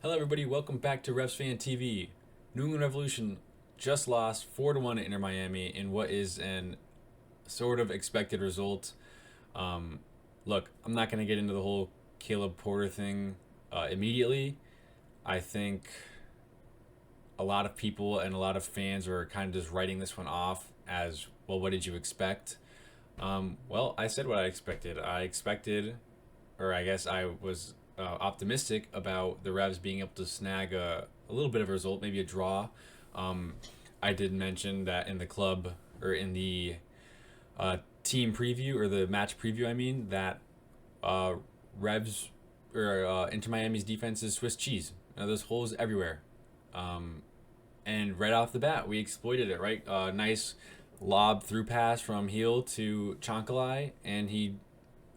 Hello, everybody. Welcome back to Revs Fan TV. New England Revolution just lost 4-1 to Inter Miami in what is an sort of expected result. Um, Look, I'm not going to get into the whole Caleb Porter thing immediately. I think a lot of people and a lot of fans are kind of just writing this one off as, well, what did you expect? Well, I said what I expected. Or I guess I was optimistic about the Revs being able to snag a little bit of a result, maybe a draw. Um, I did mention that in the club or in the team preview or the match preview, I mean, that uh, Revs or Inter Miami's defense is Swiss cheese. There's holes everywhere. Um, and right off the bat, we exploited it, right? Nice lob through pass from Heel to Chonkalai, and he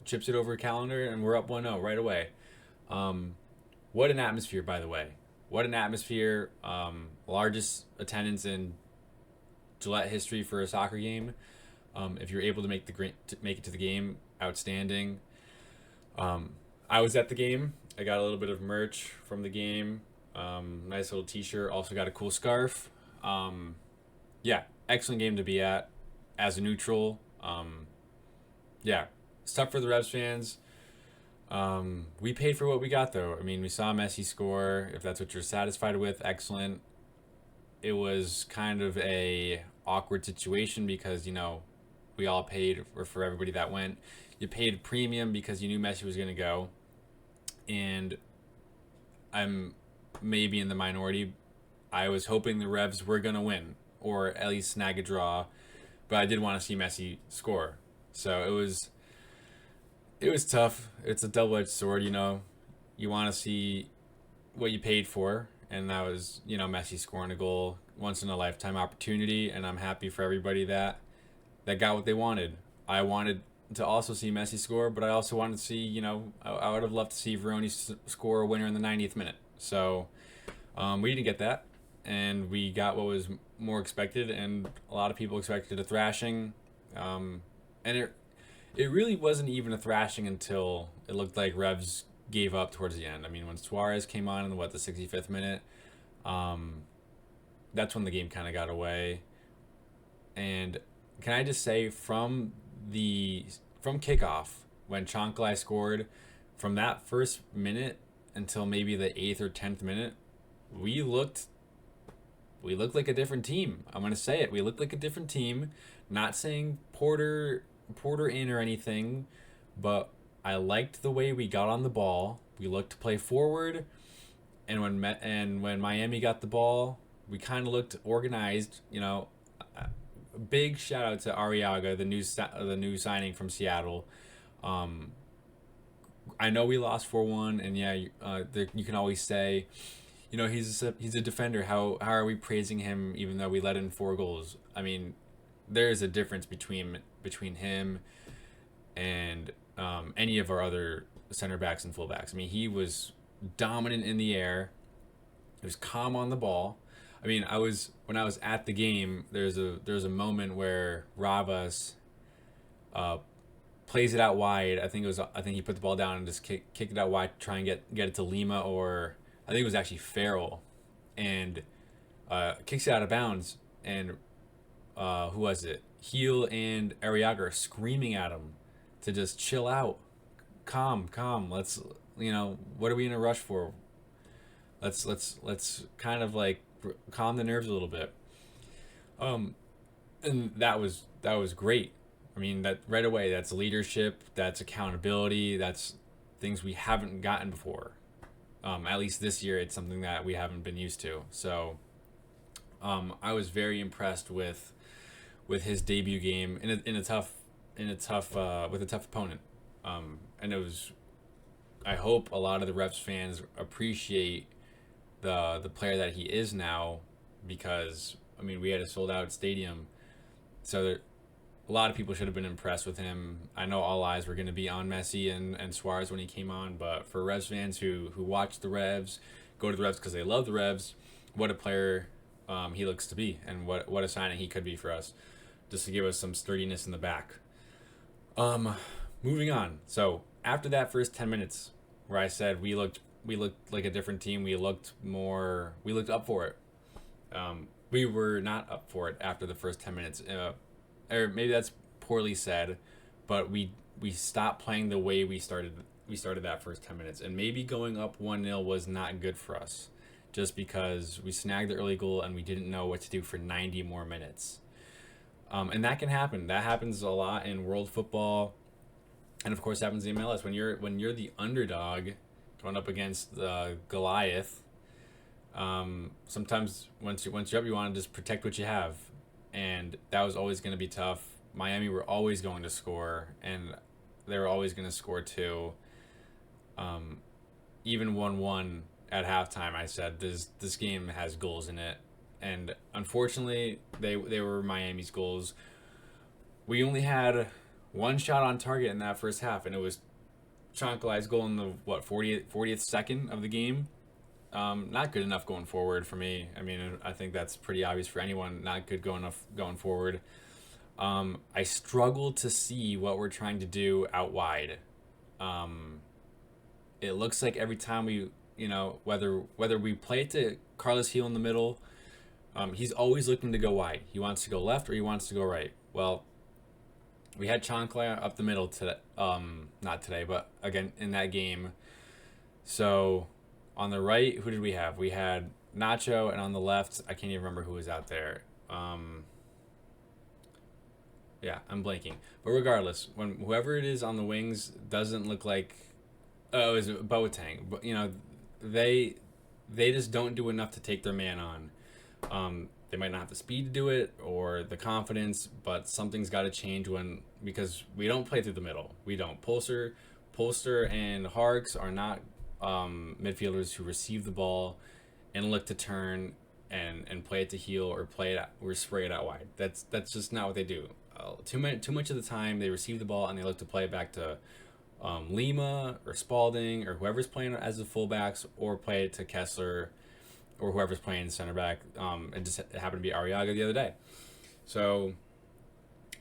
chips it over a calendar, and we're up 1-0 right away. Um, what an atmosphere, by the way. What an atmosphere. Largest attendance in Gillette history for a soccer game. If you're able to make it to the game, outstanding. I was at the game. I got a little bit of merch from the game. Nice little T-shirt. Also got a cool scarf. Yeah, excellent game to be at as a neutral. Yeah, it's tough for the Revs fans. We paid for what we got, though. I mean, we saw Messi score. If that's what you're satisfied with, excellent. It was kind of a awkward situation because we all paid, or for everybody that went, you paid premium because you knew Messi was going to go, and I'm maybe in the minority. I was hoping the Revs were going to win or at least snag a draw, but I did want to see Messi score. So it was tough. It's a double-edged sword, You want to see what you paid for, and that was, Messi scoring a goal, once in a lifetime opportunity, and I'm happy for everybody that got what they wanted. I wanted to also see Messi score, but I also wanted to see, I would have loved to see Veroni score a winner in the 90th minute. So we didn't get that, and we got what was more expected, and a lot of people expected a thrashing, and it really wasn't even a thrashing until it looked like Revs gave up towards the end. I mean, when Suarez came on in the 65th minute, that's when the game kind of got away. And can I just say, from kickoff, when Chancalay scored, from that first minute until maybe the 8th or 10th minute, we looked like a different team. I'm gonna say it. We looked like a different team. Not saying Porter in or anything, but I liked the way we got on the ball. We looked to play forward, and when Miami got the ball, we kind of looked organized. Big shout out to Ariaga, the new signing from Seattle. I know we lost 4-1, and yeah, you can always say, he's a defender. How are we praising him even though we let in 4 goals? I mean, there is a difference between him and any of our other center backs and fullbacks. I mean, he was dominant in the air. He was calm on the ball. I mean, when I was at the game, there's a moment where Ravas plays it out wide. I think he put the ball down and just kicked it out wide to try and get it to Lima, or I think it was actually Farrell, and kicks it out of bounds. And who was it? Heel and Ariaga are screaming at him to just chill out, calm. Let's, what are we in a rush for? Let's kind of like calm the nerves a little bit. And that was great. I mean, that right away, that's leadership, that's accountability, that's things we haven't gotten before. At least this year, it's something that we haven't been used to. So, I was very impressed with his debut game with a tough opponent. And it was, I hope a lot of the Revs fans appreciate the player that he is now, because I mean, we had a sold out stadium, so a lot of people should have been impressed with him. I know all eyes were going to be on Messi and Suarez when he came on, but for Revs fans who watch the Revs, go to the Revs because they love the Revs, what a player he looks to be, and what a signing he could be for us, just to give us some sturdiness in the back. Moving on. So after that first 10 minutes, where I said we looked we looked like a different team. We looked more. We looked up for it. We were not up for it after the first 10 minutes, or maybe that's poorly said, but we stopped playing the way we started. We started that first 10 minutes, and maybe going up 1-0 was not good for us, just because we snagged the early goal and we didn't know what to do for 90 more minutes. And that can happen. That happens a lot in world football, and of course happens in MLS when you're the underdog going up against Goliath. Sometimes once you're up, you want to just protect what you have, and that was always going to be tough. Miami were always going to score, and they were always going to score too. Even 1-1 at halftime, I said this game has goals in it, and unfortunately, they were Miami's goals. We only had one shot on target in that first half, and it was Chancalai's goal in the 40th second of the game. Not good enough going forward for me. I mean, I think that's pretty obvious for anyone. Not good enough going forward. I struggle to see what we're trying to do out wide. It looks like every time whether we play it to Carlos Heel in the middle, he's always looking to go wide. He wants to go left or he wants to go right. Well, we had Chancalay up the middle today. Not today, but again in that game. So on the right, who did we have? We had Nacho, and on the left, I can't even remember who was out there. Yeah, I'm blanking. But regardless, when whoever it is on the wings doesn't look like, it was Boateng. But they just don't do enough to take their man on. They might not have the speed to do it or the confidence, but something's got to change because we don't play through the middle. We don't. Polster and Harks are not midfielders who receive the ball and look to turn and play it to heel or play it or spray it out wide. That's just not what they do. Too much of the time they receive the ball and they look to play it back to Lima or Spalding or whoever's playing as the fullbacks, or play it to Kessler or whoever's playing center back. It happened to be Ariaga the other day. So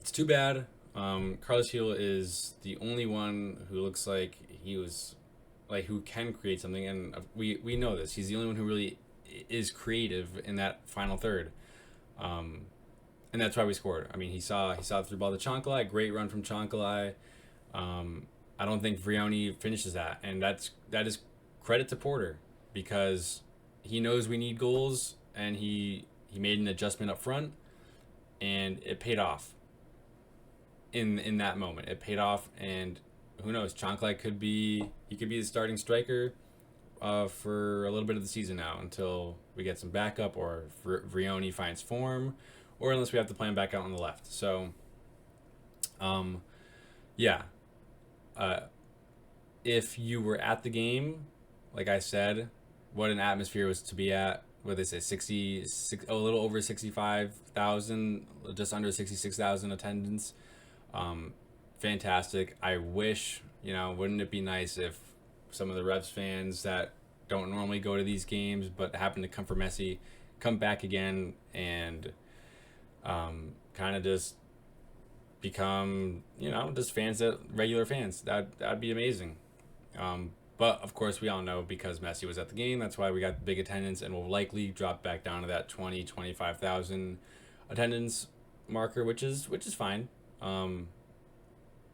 it's too bad. Carlos Heel is the only one who looks like who can create something, and we know this. He's the only one who really is creative in that final third. And that's why we scored. I mean, he saw the through ball to Chancalay, great run from Chancalay. I don't think Vrioni finishes that, and that is credit to Porter, because he knows we need goals, and he made an adjustment up front, and it paid off. In that moment, it paid off, and who knows? Chancalay could be the starting striker for a little bit of the season now, until we get some backup or Vrioni finds form, or unless we have to play him back out on the left. So, yeah. If you were at the game, like I said, what an atmosphere was to be at. What they say, a little over 65,000, just under 66,000 attendance. Fantastic. I wish, wouldn't it be nice if some of the Revs fans that don't normally go to these games but happen to come for Messi come back again and kind of just become, just regular fans. That'd be amazing. But of course we all know, because Messi was at the game, that's why we got the big attendance, and we'll likely drop back down to that 25,000 attendance marker, which is fine.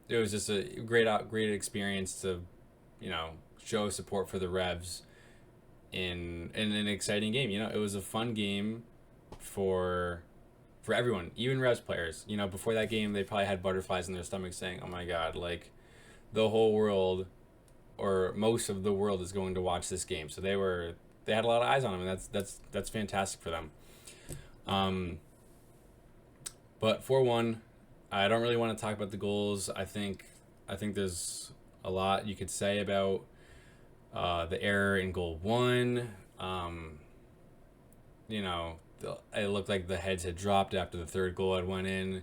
It was just a great experience to, show support for the Revs in an exciting game. It was a fun game for everyone, even Revs players. Before that game, they probably had butterflies in their stomachs, saying, "Oh my God, like the whole world, or most of the world, is going to watch this game." So they had a lot of eyes on them, and that's fantastic for them. But 4-1, I don't really want to talk about the goals. I think there's a lot you could say about the error in goal 1. It looked like the heads had dropped after the third goal had went in,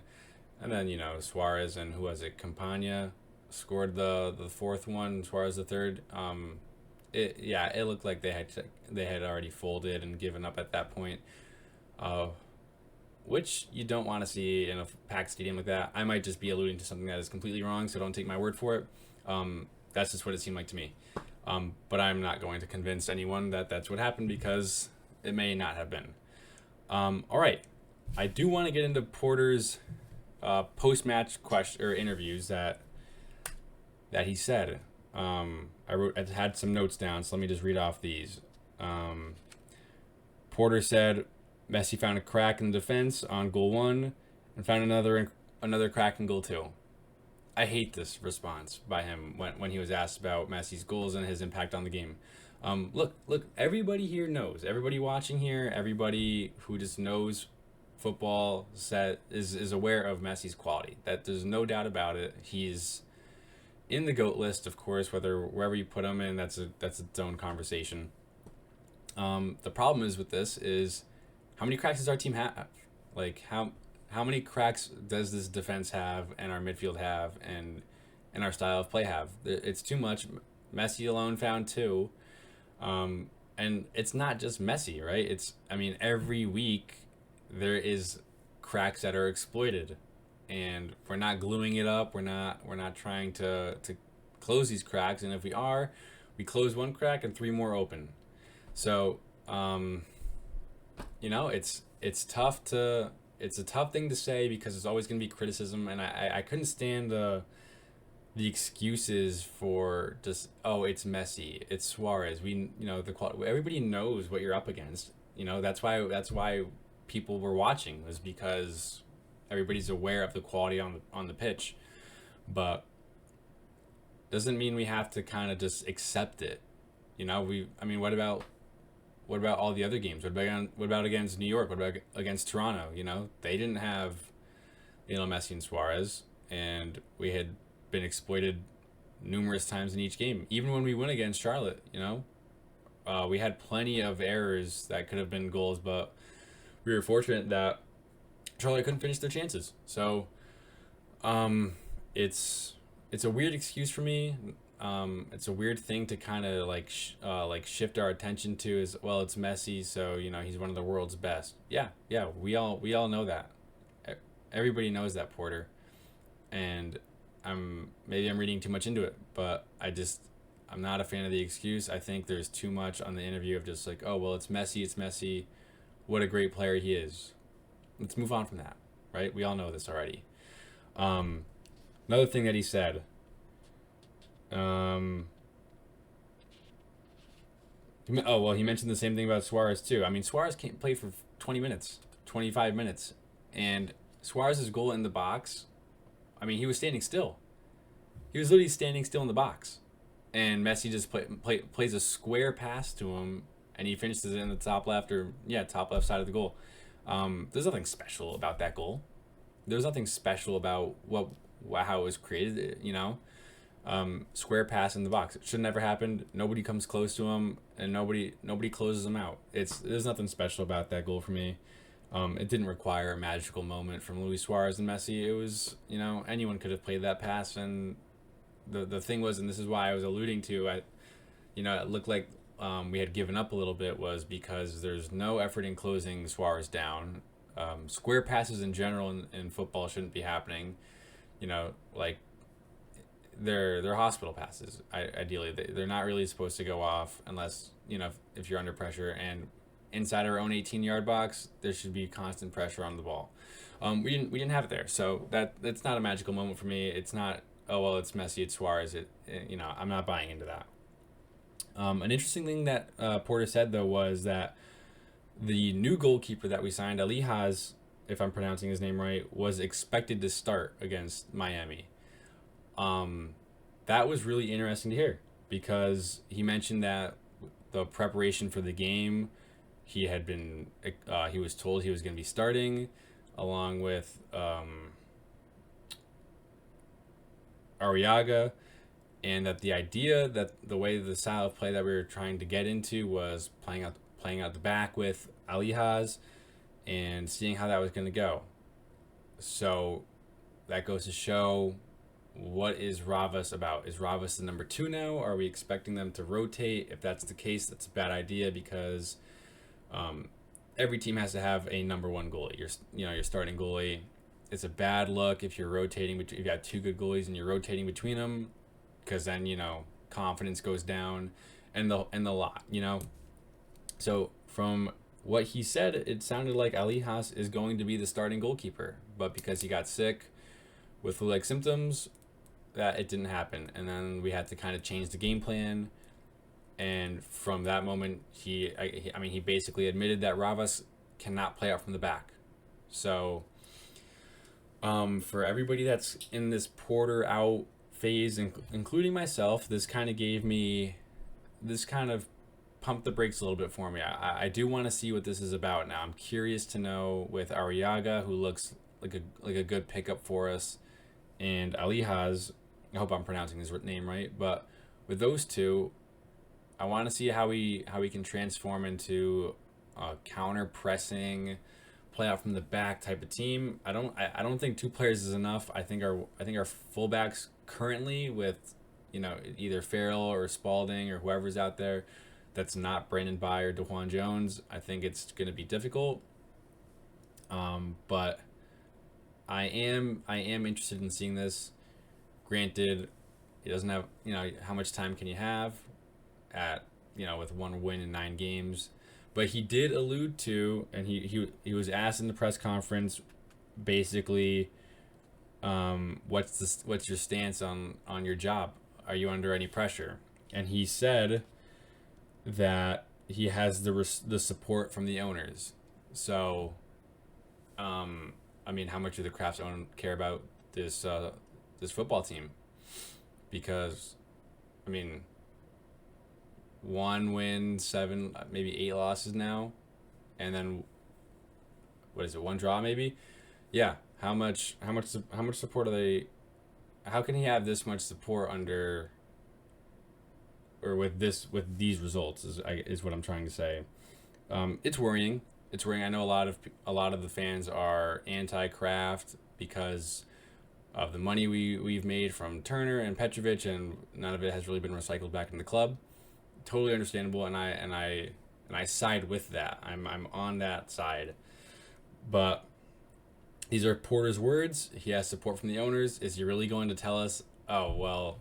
and then Suarez and who was it, Campagna scored the fourth one, Suarez the third. It looked like they had already folded and given up at that point, which you don't want to see in a packed stadium like that. I might just be alluding to something that is completely wrong, so don't take my word for it. That's just what it seemed like to me. But I'm not going to convince anyone that that's what happened because it may not have been. All right, I do want to get into Porter's post-match question or interviews that he said. I had some notes down, so let me just read off these. Porter said Messi found a crack in the defense on goal 1 and found another crack in goal 2. I hate this response by him when he was asked about Messi's goals and his impact on the game. Look, everybody here knows. Everybody watching here, everybody who just knows football is aware of Messi's quality. That there's no doubt about it. He's in the GOAT list, of course, wherever you put him in, that's its own conversation. The problem is with this is how many cracks does our team have? Like how many cracks does this defense have and our midfield have and our style of play have? It's too much. Messi alone found 2. And it's not just Messi, right? Every week there is cracks that are exploited, and we're not gluing it up. We're not trying to close these cracks. And if we are, we close 1 crack and 3 more open. So, it's tough to. It's a tough thing to say because there's always going to be criticism, and I couldn't stand the excuses for just, oh, it's Messi, it's Suarez. Everybody knows what you're up against. That's why people were watching, was because everybody's aware of the quality on the pitch, but doesn't mean we have to kind of just accept it. What about all the other games? What about against New York? What about against Toronto? They didn't have Messi and Suarez, and we had been exploited numerous times in each game. Even when we win against Charlotte, we had plenty of errors that could have been goals, but we were fortunate that Charlotte couldn't finish their chances. So, it's a weird excuse for me. It's a weird thing to kind of shift our attention to, as well. It's Messi, so he's one of the world's best. Yeah, we all know that. Everybody knows that, Porter. And maybe I'm reading too much into it, but I'm not a fan of the excuse. I think there's too much on the interview of just like, oh well, it's Messi. What a great player he is. Let's move on from that, right? We all know this already. Another thing that he said. He mentioned the same thing about Suarez too. Suarez can't play for 20 minutes, 25 minutes, and Suarez's goal in the box, he was standing still. He was literally standing still in the box, and Messi just plays a square pass to him, and he finishes it in the top left side of the goal. There's nothing special about that goal. There's nothing special about how it was created. Square pass in the box. It should never happened. Nobody comes close to him, and nobody closes him out. There's nothing special about that goal for me. It didn't require a magical moment from Luis Suarez and Messi. It was, anyone could have played that pass, and the thing was, and this is why I was alluding to, it looked like we had given up a little bit, was because there's no effort in closing Suarez down. Square passes in general in football shouldn't be happening. They're hospital passes. Ideally, they're not really supposed to go off unless if you're under pressure, and inside our own 18-yard box, there should be constant pressure on the ball. We didn't have it there, so that's not a magical moment for me. It's not, oh well, it's Messi, it's Suarez. I'm not buying into that. An interesting thing that Porter said though was that the new goalkeeper that we signed, Alihaz, if I'm pronouncing his name right, was expected to start against Miami. That was really interesting to hear, because he mentioned that the preparation for the game, he was told he was going to be starting along with Ariaga, and that the idea that the style of play that we were trying to get into was playing out the back with Alihaz and seeing how that was going to go. So that goes to show, what is Ravas about? Is Ravas the number 2 now? Are we expecting them to rotate? If that's the case, that's a bad idea, because every team has to have a number 1 goalie. Your starting goalie. It's a bad look if you're rotating. If you got 2 good goalies and you're rotating between them, because then confidence goes down, and the lot, you know. So from what he said, it sounded like Alijas is going to be the starting goalkeeper, but because he got sick with flu-like symptoms, that it didn't happen, and then we had to kind of change the game plan. And from that moment, I mean, he basically admitted that Ravas cannot play out from the back. So, for everybody that's in this Porter out phase, including myself, this kind of pumped the brakes a little bit for me. I do want to see what this is about now. I'm curious to know with Ariaga, who looks like a good pickup for us, and Alijas. I hope I'm pronouncing his name right, but with those two, I want to see how he can transform into a counter pressing, play out from the back type of team. I don't think two players is enough. I think our fullbacks currently with, you know, either Farrell or Spalding or whoever's out there that's not Brandon By or DeJuan Jones, I think it's going to be difficult. But I am interested in seeing this. Granted, he doesn't have, you know, how much time can you have at, you know, with one win in 9 games. But he did allude to, and he was asked in the press conference, basically, what's your stance on your job? Are you under any pressure? And he said that he has the support from the owners. So, I mean, how much do the Crafts own care about this football team? Because, I mean, 1 win, 7, maybe 8 losses now, and then what is it? 1 draw maybe? Yeah. How much support are they? How can he have this much support under, or with these results is what I'm trying to say. It's worrying. It's worrying. I know a lot of the fans are anti-Kraft because of the money we've made from Turner and Petrovic, and none of it has really been recycled back in the club. Totally understandable, and I side with that. I'm on that side. But these are Porter's words. He has support from the owners. Is he really going to tell us, oh, well,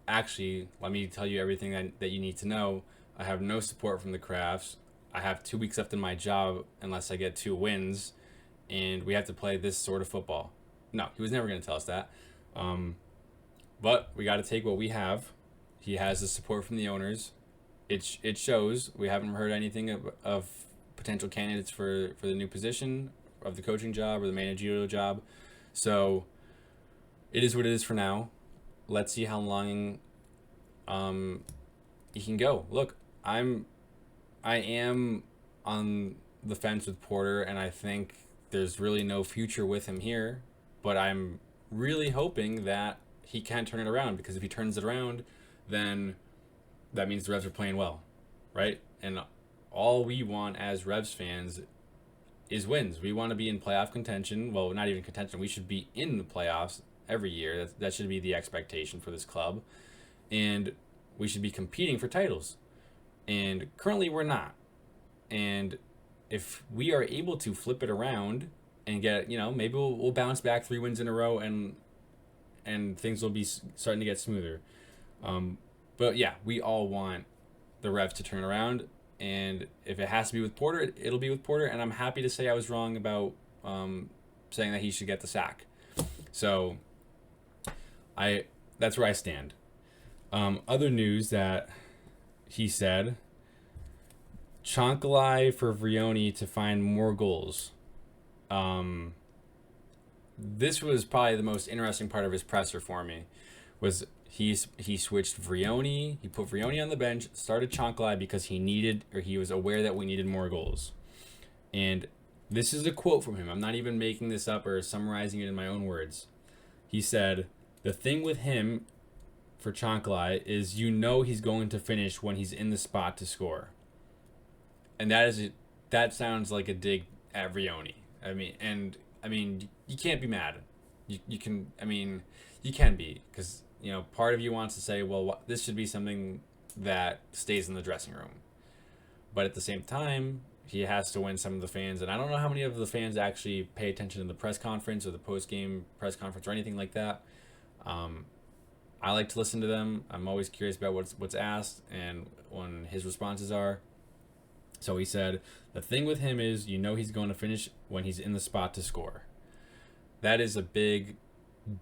actually, let me tell you everything that you need to know. I have no support from the Crafts. I have 2 weeks left in my job unless I get 2 wins, and we have to play this sort of football. No, he was never going to tell us that. But we got to take what we have. He has the support from the owners. It shows. We haven't heard anything of potential candidates for the new position of the coaching job or the managerial job. So it is what it is for now. Let's see how long he can go. Look, I am on the fence with Porter, and I think there's really no future with him here. But I'm really hoping that he can turn it around, because if he turns it around, then that means the Revs are playing well, right? And all we want as Revs fans is wins. We want to be in playoff contention. Well, not even contention. We should be in the playoffs every year. That should be the expectation for this club. And we should be competing for titles. And currently we're not. And if we are able to flip it around and get, you know, maybe we'll bounce back 3 wins in a row, and things will be starting to get smoother. But yeah, we all want the Revs to turn around, and if it has to be with Porter, it'll be with Porter. And I'm happy to say I was wrong about saying that he should get the sack. So that's where I stand. Other news that he said, Chancalay for Vrioni to find more goals. This was probably the most interesting part of his presser for me, was he switched Vrioni. He put Vrioni on the bench, started Chancalay because he was aware that we needed more goals. And this is a quote from him. I'm not even making this up or summarizing it in my own words. He said, the thing with him for Chancalay is, you know, he's going to finish when he's in the spot to score. And that sounds like a dig at Vrioni. I mean, you can't be mad. You can be, because, you know, part of you wants to say, well, this should be something that stays in the dressing room. But at the same time, he has to win some of the fans. And I don't know how many of the fans actually pay attention to the press conference or the post-game press conference or anything like that. I like to listen to them. I'm always curious about what's asked and when his responses are. So he said, the thing with him is, he's going to finish when he's in the spot to score. That is a big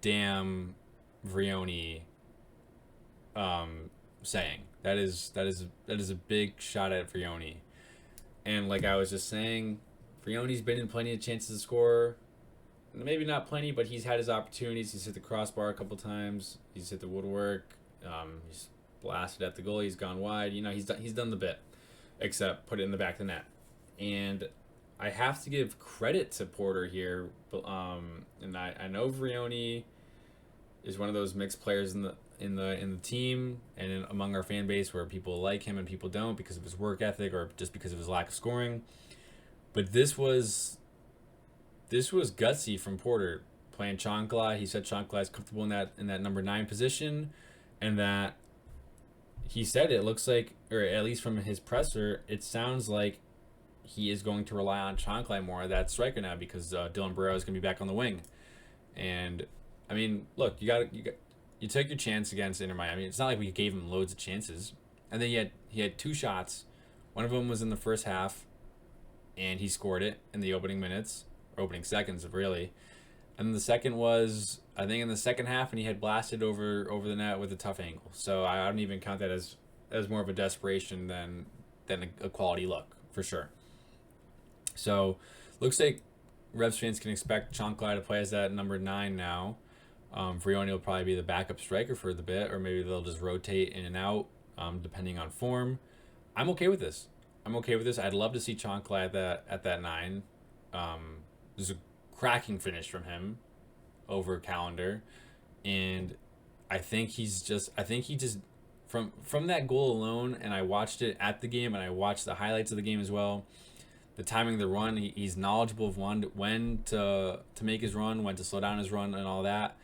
damn Vrioni saying. That is a big shot at Vrioni. And like I was just saying, Vrioni's been in plenty of chances to score. Maybe not plenty, but he's had his opportunities. He's hit the crossbar a couple times. He's hit the woodwork. He's blasted at the goal. He's gone wide. He's done the bit, except put it in the back of the net. And I have to give credit to Porter here. But and I know Vrioni is one of those mixed players in the team and among our fan base where people like him and people don't because of his work ethic or just because of his lack of scoring. But this was gutsy from Porter playing Chancla. He said Chancla is comfortable in that number 9 position, and that he said it looks like, or at least from his presser, it sounds like he is going to rely on Chancla more, that striker now, because Dylan Burrow is going to be back on the wing. And I mean, look, you took your chance against Inter Miami. It's not like we gave him loads of chances. And then he had 2 shots. One of them was in the first half, and he scored it in the opening minutes. Opening seconds, really. And the second was, I think, in the second half, and he had blasted over the net with a tough angle. So I don't even count that as more of a desperation than a quality look, for sure. So looks like Revs fans can expect Chancla to play as that number 9 now. Vrioni will probably be the backup striker for the bit, or maybe they'll just rotate in and out, depending on form. I'm okay with this. I'd love to see Chancla at that 9. There's a cracking finish from him over Calendar, and I think he just from that goal alone, and I watched it at the game and I watched the highlights of the game as well. The timing of the run, he's knowledgeable of when to make his run, when to slow down his run, and all that.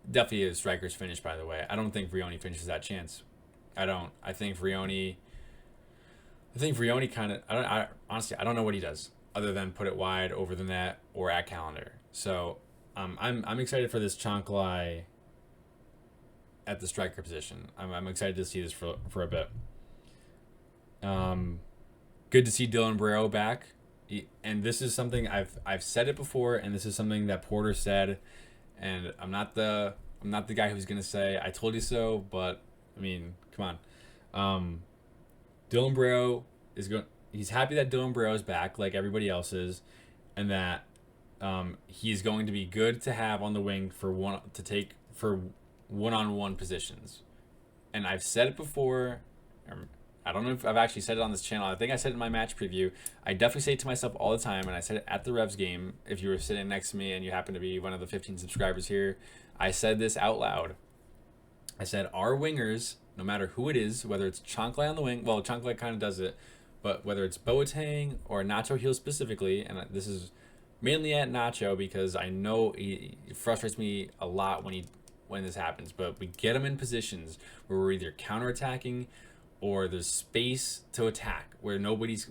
Definitely a striker's finish, by the way. I don't think Vrioni finishes that chance. I don't. I think Vrioni kind of. Honestly, I don't know what he does other than put it wide over the net or at Calendar. So I'm excited for this Chancla at the striker position. I'm excited to see this for a bit. Good to see Dylan Burrow back. And this is something I've said it before, and this is something that Porter said, and I'm not the guy who's gonna say I told you so, but I mean, come on. Dylan Burrow he's happy that Dylan Burrow is back, like everybody else is, and that he's going to be good to have on the wing for one-on-one positions. And I've said it before. I don't know if I've actually said it on this channel. I think I said it in my match preview. I definitely say it to myself all the time, and I said it at the Revs game. If you were sitting next to me and you happen to be one of the 15 subscribers here, I said this out loud. I said our wingers, no matter who it is, whether it's Chancla on the wing, well, Chancla kind of does it, but whether it's Boateng or Nacho Hill specifically, and this is mainly at Nacho because I know it frustrates me a lot when this happens, but we get them in positions where we're either counterattacking or there's space to attack where nobody's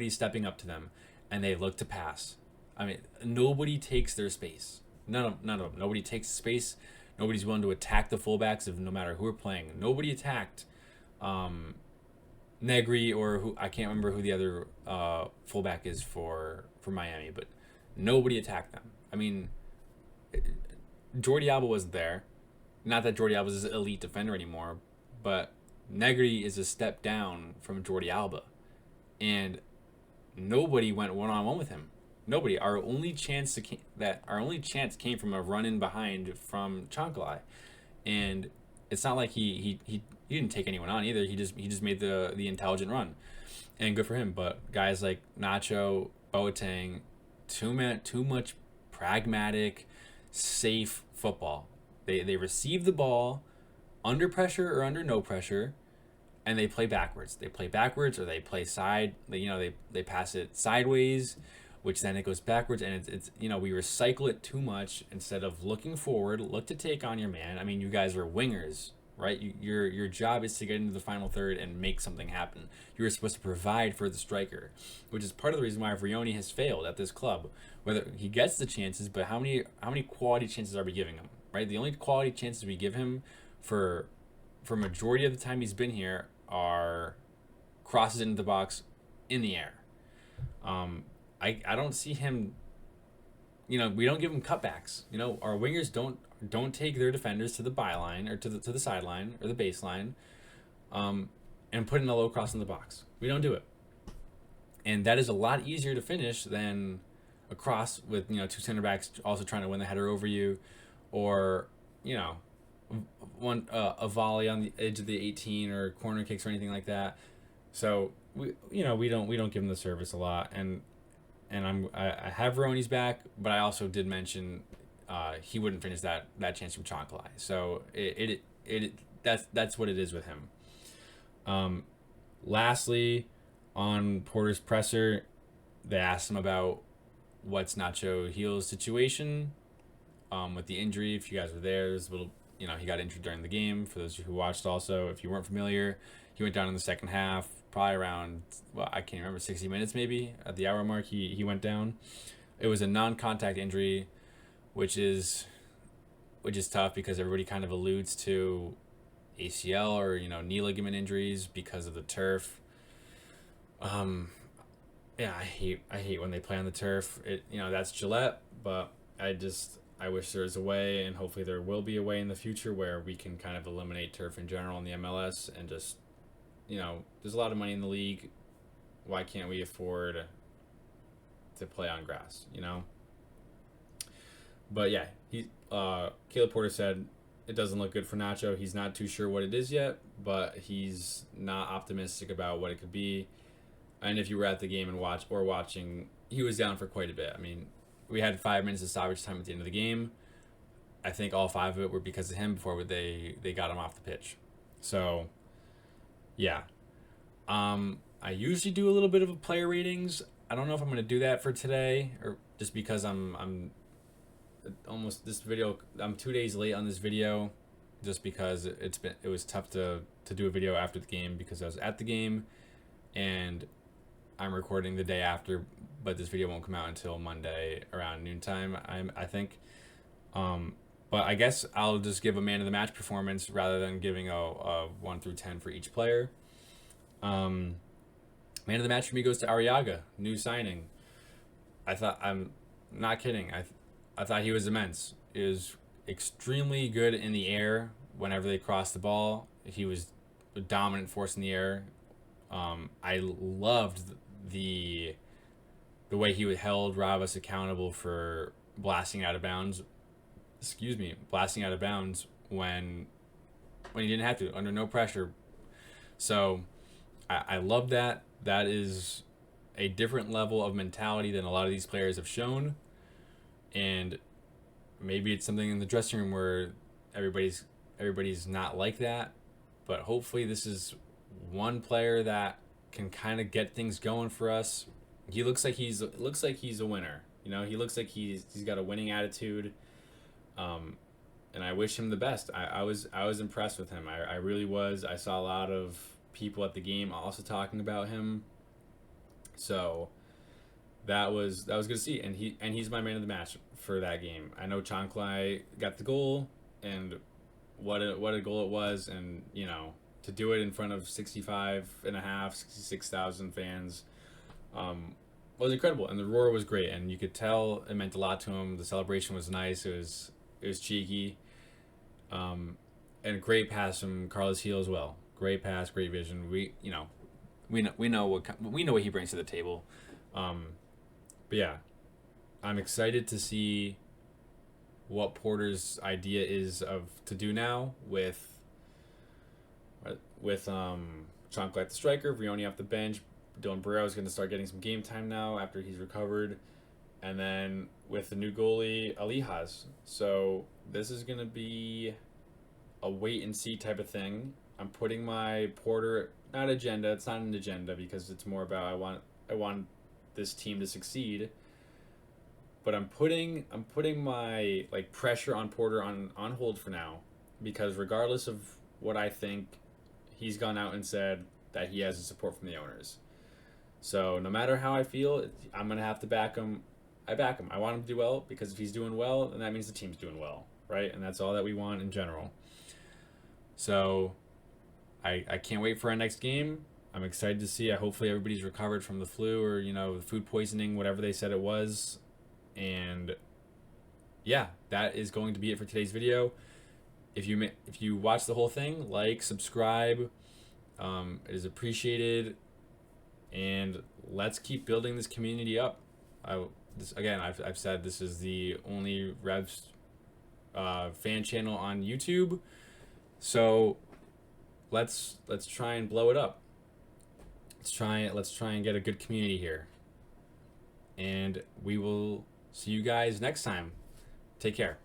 stepping up to them and they look to pass. I mean, nobody takes their space. None of them. Nobody takes space. Nobody's willing to attack the fullbacks no matter who we're playing. Nobody attacked Negri or who I can't remember who the other fullback is for Miami, but nobody attacked them. I mean, Jordi Alba wasn't there. Not that Jordi Alba is an elite defender anymore, but Negri is a step down from Jordi Alba, and nobody went one-on-one with him. Nobody. Our only chance came from a run in behind from Chancla, and it's not like he didn't take anyone on either. He just made the intelligent run, and good for him. But guys like Nacho, Boateng, too much pragmatic, safe football. They receive the ball under pressure or under no pressure, and they play backwards. They play backwards or they play side. They pass it sideways, which then it goes backwards, and it's we recycle it too much instead of looking forward. Look to take on your man. I mean, you guys are wingers, right? Your job is to get into the final third and make something happen. You're supposed to provide for the striker, which is part of the reason why Vrioni has failed at this club. Whether he gets the chances, but how many quality chances are we giving him? right? The only quality chances we give him for majority of the time he's been here are crosses into the box in the air. I don't see him. We don't give him cutbacks. Our wingers don't take their defenders to the byline or to the sideline or the baseline, and put in a low cross in the box. We don't do it, and that is a lot easier to finish than a cross with two center backs also trying to win the header over you, or a volley on the edge of the 18 or corner kicks or anything like that. So we don't give him the service a lot, and I have Roney's back, but I also did mention he wouldn't finish that chance from Chonklai. So that's what it is with him. Lastly, on Porter's presser, they asked him about what's Nacho Hill's situation with the injury. If you guys were there, there's a little, he got injured during the game. For those who watched also, if you weren't familiar, he went down in the second half, probably around, I can't remember, 60 minutes maybe. At the hour mark, he went down. It was a non-contact injury, which is tough because everybody kind of alludes to ACL or knee ligament injuries because of the turf. Yeah, I hate when they play on the turf. That's Gillette, but I wish there was a way, and hopefully there will be a way in the future where we can kind of eliminate turf in general in the MLS and just, there's a lot of money in the league. Why can't we afford to play on grass, But yeah, Caleb Porter said it doesn't look good for Nacho. He's not too sure what it is yet, but he's not optimistic about what it could be. And if you were at the game and watching, he was down for quite a bit. I mean, we had 5 minutes of stoppage time at the end of the game. I think all 5 of it were because of him before they got him off the pitch. So, yeah. I usually do a little bit of a player ratings. I don't know if I'm going to do that for today, or just because I'm almost this video. I'm 2 days late on this video, just because it was tough to do a video after the game because I was at the game, and I'm recording the day after, but this video won't come out until Monday around noontime. I think, but I guess I'll just give a man of the match performance rather than giving a 1 through 10 for each player. Man of the match for me goes to Ariaga, new signing. I'm not kidding. I thought he was immense. He was extremely good in the air whenever they crossed the ball. He was a dominant force in the air. I loved the way he held Ravas accountable for blasting out of bounds when he didn't have to, under no pressure. So I love that. That is a different level of mentality than a lot of these players have shown. And maybe it's something in the dressing room where everybody's not like that. But hopefully this is one player that can kind of get things going for us. He looks like he's a winner. He looks like he's got a winning attitude. And I wish him the best. I was impressed with him. I really was. I saw a lot of people at the game also talking about him. So that was good to see. And he's my man of the match for that game. I know Chonklai got the goal, and what a goal it was, and to do it in front of 66,000 fans was incredible, and the roar was great, and you could tell it meant a lot to him. The celebration was nice. It was cheeky, and a great pass from Carlos Heel as well. Great pass, great vision. We know what he brings to the table. But yeah, I'm excited to see what Porter's idea is to do now with Chonklai at the striker, Vrioni off the bench. Dylan Barrero is going to start getting some game time now after he's recovered, and then with the new goalie Alijas. So this is going to be a wait and see type of thing. I'm putting my Porter agenda. It's not an agenda because it's more about I want this team to succeed. But I'm putting my pressure on Porter on hold for now, because regardless of what I think, he's gone out and said that he has the support from the owners. So no matter how I feel, I'm gonna have to back him. I back him. I want him to do well, because if he's doing well, then that means the team's doing well. right? And that's all that we want in general. So I can't wait for our next game. I'm excited to see. Hopefully everybody's recovered from the flu or food poisoning, whatever they said it was. And yeah, that is going to be it for today's video. If you watch the whole thing, like, subscribe. It is appreciated, and let's keep building this community up. I've said this is the only Revs fan channel on YouTube, so let's try and blow it up. Let's try and get a good community here, and we will see you guys next time. Take care.